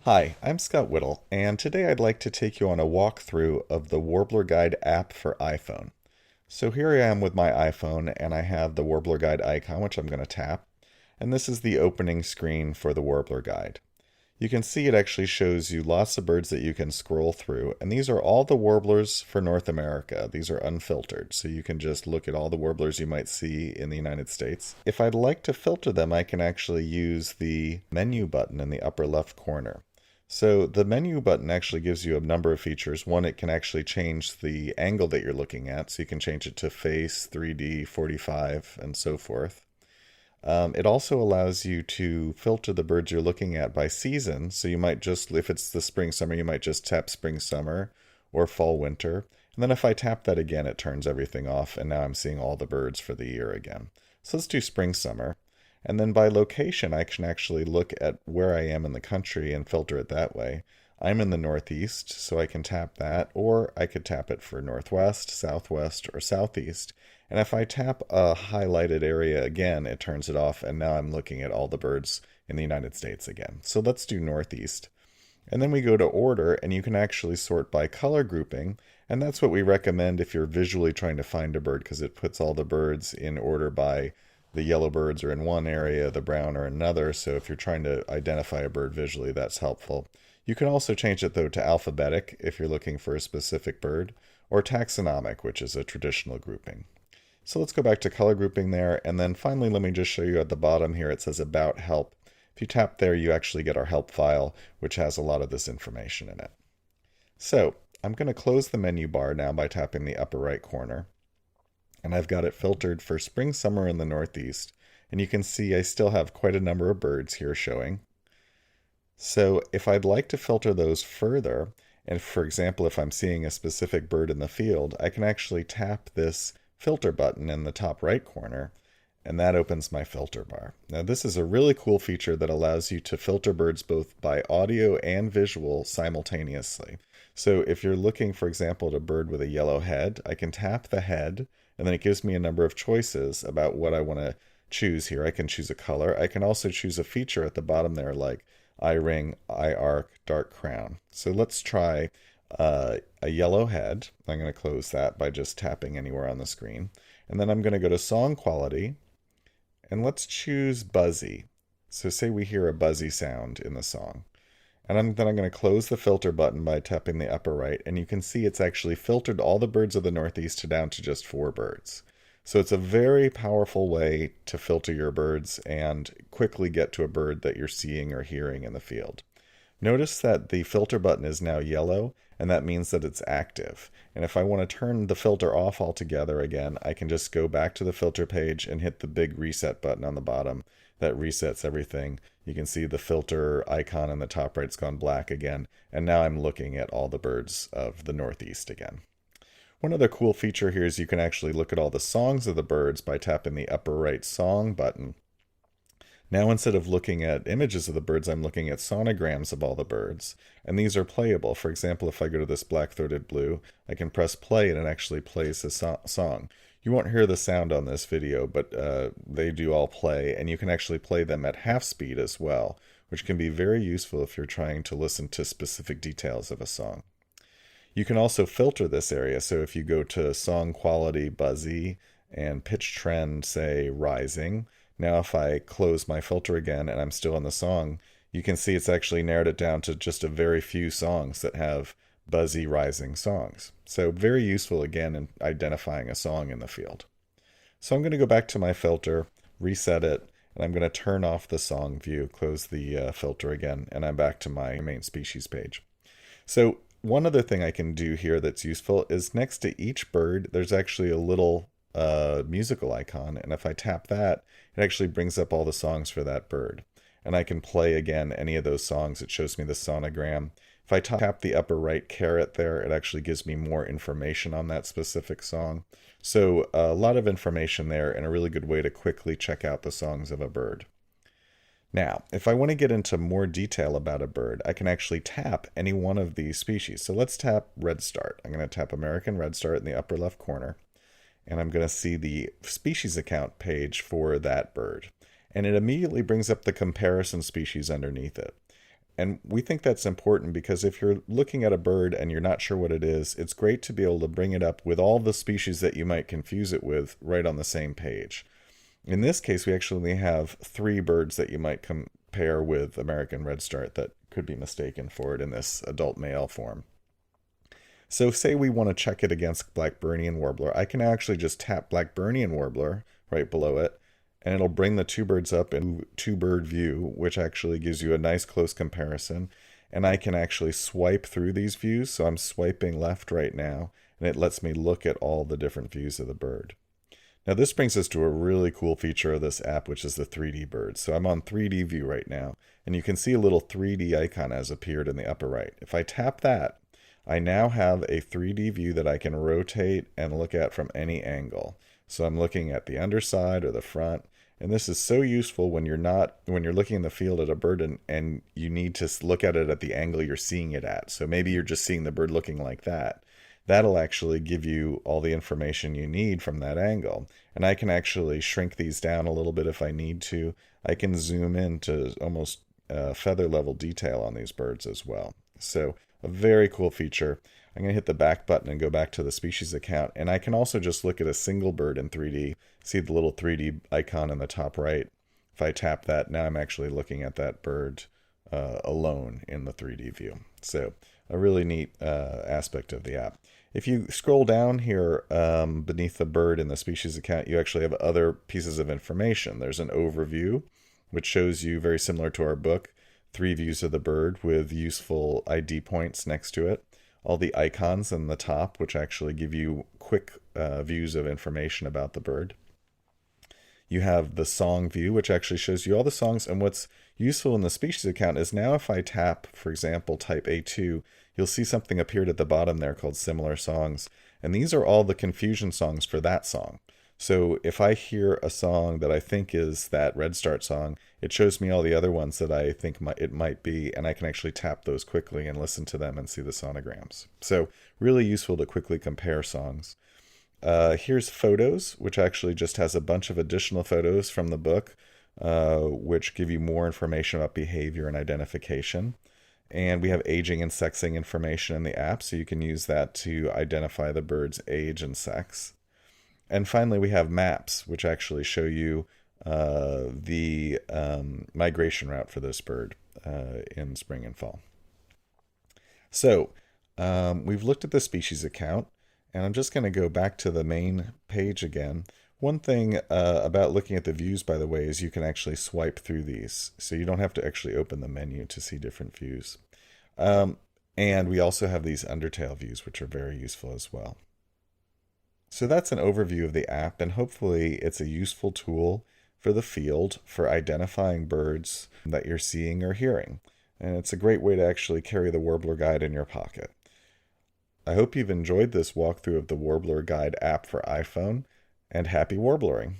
Hi, I'm Scott Whittle, and today I'd like to take you on a walkthrough of the Warbler Guide app for iPhone. So here I am with my iPhone, and I have the Warbler Guide icon, which I'm going to tap, and this is the opening screen for the Warbler Guide. You can see it actually shows you lots of birds that you can scroll through, and these are all the warblers for North America. These are unfiltered, so you can just look at all the warblers you might see in the United States. If I'd like to filter them, I can actually use the menu button in the upper left corner. So the menu button actually gives you a number of features. One, it can actually change the angle that you're looking at, so you can change it to face, 3D, 45, and so forth. It also allows you to filter the birds you're looking at by season. So you might just, if it's the spring, summer, you might just tap spring, summer, or fall, winter. And then if I tap that again, it turns everything off, and now I'm seeing all the birds for the year again. So let's do spring, summer. And then by location, I can actually look at where I am in the country and filter it that way. I'm in the Northeast, so I can tap that, or I could tap it for Northwest, Southwest, or Southeast. And if I tap a highlighted area again, it turns it off, and now I'm looking at all the birds in the United States again. So let's do Northeast. And then we go to order, and you can actually sort by color grouping, and that's what we recommend if you're visually trying to find a bird, because it puts all the birds in order by the yellow birds are in one area, the brown are in another, so if you're trying to identify a bird visually, that's helpful. You can also change it though to alphabetic if you're looking for a specific bird, or taxonomic, which is a traditional grouping. So let's go back to color grouping there, and then finally let me just show you at the bottom here it says About Help. If you tap there, you actually get our help file, which has a lot of this information in it. So I'm going to close the menu bar now by tapping the upper right corner. And I've got it filtered for spring, summer in the Northeast. And you can see I still have quite a number of birds here showing. So if I'd like to filter those further, and for example, if I'm seeing a specific bird in the field, I can actually tap this filter button in the top right corner, and that opens my filter bar. Now this is a really cool feature that allows you to filter birds both by audio and visual simultaneously. So if you're looking, for example, at a bird with a yellow head, I can tap the head, and then it gives me a number of choices about what I want to choose here. I can choose a color. I can also choose a feature at the bottom there, like eye ring, eye arc, dark crown. So let's try a yellow head. I'm going to close that by just tapping anywhere on the screen. And then I'm going to go to song quality, and let's choose buzzy. So say we hear a buzzy sound in the song. And then I'm going to close the filter button by tapping the upper right, and you can see it's actually filtered all the birds of the Northeast down to just 4 birds. So it's a very powerful way to filter your birds and quickly get to a bird that you're seeing or hearing in the field. Notice that the filter button is now yellow, and that means that it's active. And if I want to turn the filter off altogether again, I can just go back to the filter page and hit the big reset button on the bottom. That resets everything. You can see the filter icon in the top right's gone black again, and now I'm looking at all the birds of the Northeast again. One other cool feature here is you can actually look at all the songs of the birds by tapping the upper right song button. Now instead of looking at images of the birds, I'm looking at sonograms of all the birds, and these are playable. For example, if I go to this black-throated blue, I can press play and it actually plays the song. You won't hear the sound on this video, but they do all play, and you can actually play them at half speed as well, which can be very useful if you're trying to listen to specific details of a song. You can also filter this area, so if you go to song quality buzzy and pitch trend, say rising, now if I close my filter again and I'm still in the song, you can see it's actually narrowed it down to just a very few songs that have buzzy rising songs. So very useful again in identifying a song in the field. So I'm going to go back to my filter, reset it, and I'm going to turn off the song view, close the filter again, and I'm back to my main species page. So one other thing I can do here that's useful is next to each bird, there's actually a little musical icon, and if I tap that, it actually brings up all the songs for that bird. And I can play again any of those songs. It shows me the sonogram. If I tap the upper right caret there, it actually gives me more information on that specific song. So a lot of information there and a really good way to quickly check out the songs of a bird. Now, if I want to get into more detail about a bird, I can actually tap any one of these species. So let's tap redstart. I'm going to tap American redstart in the upper left corner, and I'm going to see the species account page for that bird. And it immediately brings up the comparison species underneath it. And we think that's important because if you're looking at a bird and you're not sure what it is, it's great to be able to bring it up with all the species that you might confuse it with right on the same page. In this case, we actually have 3 birds that you might compare with American redstart that could be mistaken for it in this adult male form. So say we want to check it against Blackburnian warbler. I can actually just tap Blackburnian warbler right below it, and it'll bring the 2 birds up in 2-bird view, which actually gives you a nice close comparison. And I can actually swipe through these views. So I'm swiping left right now, and it lets me look at all the different views of the bird. Now this brings us to a really cool feature of this app, which is the 3D bird. So I'm on 3D view right now, and you can see a little 3D icon has appeared in the upper right. If I tap that, I now have a 3D view that I can rotate and look at from any angle. So I'm looking at the underside or the front, and this is so useful when you're looking in the field at a bird and you need to look at it at the angle you're seeing it at. So maybe you're just seeing the bird looking like that. That'll actually give you all the information you need from that angle. And I can actually shrink these down a little bit if I need to. I can zoom in to almost feather level detail on these birds as well. So a very cool feature. I'm going to hit the back button and go back to the species account. And I can also just look at a single bird in 3D. See the little 3D icon in the top right. If I tap that, now I'm actually looking at that bird alone in the 3D view. So a really neat aspect of the app. If you scroll down here beneath the bird in the species account, you actually have other pieces of information. There's an overview, which shows you, very similar to our book, 3 views of the bird with useful ID points next to it. All the icons in the top, which actually give you quick views of information about the bird. You have the song view, which actually shows you all the songs. And what's useful in the species account is now if I tap, for example, type A2, you'll see something appeared at the bottom there called similar songs. And these are all the confusion songs for that song. So if I hear a song that I think is that redstart song, it shows me all the other ones that I think it might be, and I can actually tap those quickly and listen to them and see the sonograms. So really useful to quickly compare songs. Here's photos, which actually just has a bunch of additional photos from the book, which give you more information about behavior and identification. And we have aging and sexing information in the app, so you can use that to identify the bird's age and sex. And finally, we have maps, which actually show you the migration route for this bird in spring and fall. So we've looked at the species account, and I'm just going to go back to the main page again. One thing about looking at the views, by the way, is you can actually swipe through these. So you don't have to actually open the menu to see different views. And we also have these undertale views, which are very useful as well. So that's an overview of the app, and hopefully it's a useful tool for the field for identifying birds that you're seeing or hearing. And it's a great way to actually carry the Warbler Guide in your pocket. I hope you've enjoyed this walkthrough of the Warbler Guide app for iPhone, and happy warbling!